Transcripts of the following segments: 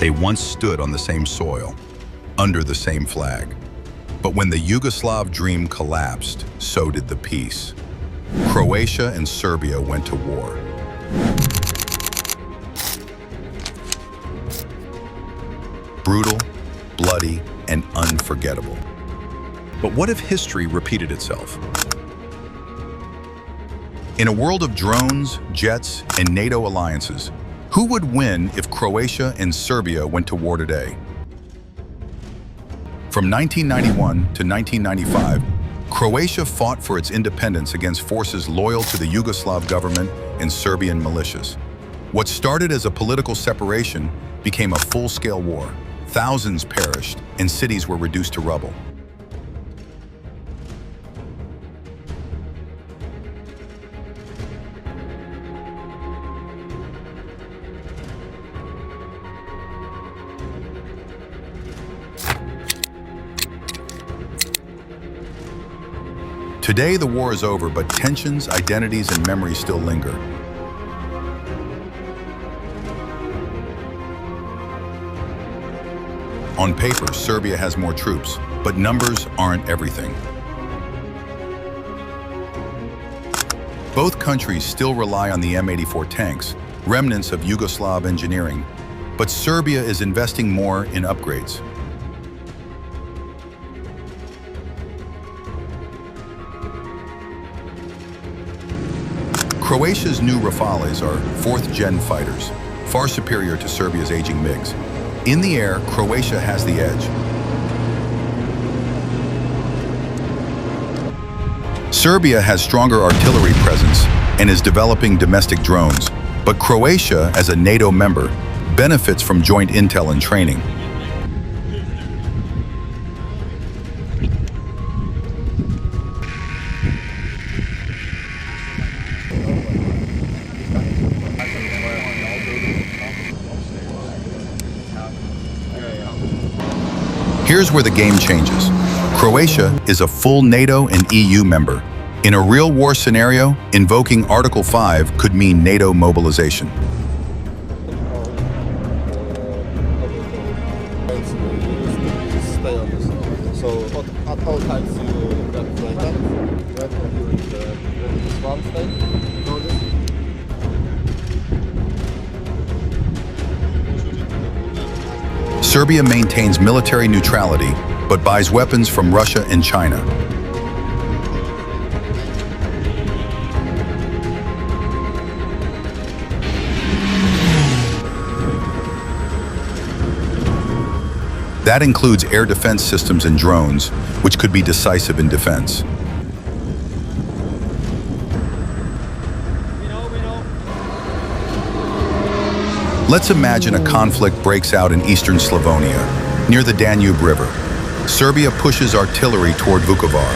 They once stood on the same soil, under the same flag. But when the Yugoslav dream collapsed, so did the peace. Croatia and Serbia went to war. Brutal, bloody, and unforgettable. But what if history repeated itself? In a world of drones, jets, and NATO alliances, who would win if Croatia and Serbia went to war today? From 1991 to 1995, Croatia fought for its independence against forces loyal to the Yugoslav government and Serbian militias. What started as a political separation became a full-scale war. Thousands perished, and cities were reduced to rubble. Today, the war is over, but tensions, identities, and memories still linger. On paper, Serbia has more troops, but numbers aren't everything. Both countries still rely on the M84 tanks, remnants of Yugoslav engineering, but Serbia is investing more in upgrades. Croatia's new Rafales are fourth-gen fighters, far superior to Serbia's aging MiGs. In the air, Croatia has the edge. Serbia has stronger artillery presence and is developing domestic drones, but Croatia, as a NATO member, benefits from joint intel and training. Here's where the game changes. Croatia is a full NATO and EU member. In a real war scenario, invoking Article 5 could mean NATO mobilization. Serbia maintains military neutrality, but buys weapons from Russia and China. That includes air defense systems and drones, which could be decisive in defense. Let's imagine a conflict breaks out in eastern Slavonia, near the Danube River. Serbia pushes artillery toward Vukovar.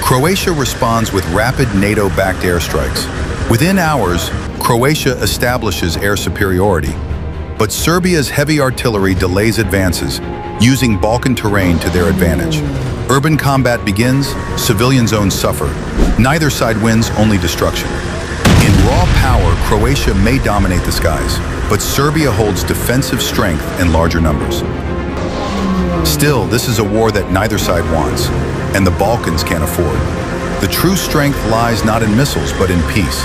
Croatia responds with rapid NATO-backed airstrikes. Within hours, Croatia establishes air superiority. But Serbia's heavy artillery delays advances, using Balkan terrain to their advantage. Urban combat begins, civilian zones suffer. Neither side wins, only destruction. In raw power, Croatia may dominate the skies, but Serbia holds defensive strength and larger numbers. Still, this is a war that neither side wants, and the Balkans can't afford. The true strength lies not in missiles, but in peace.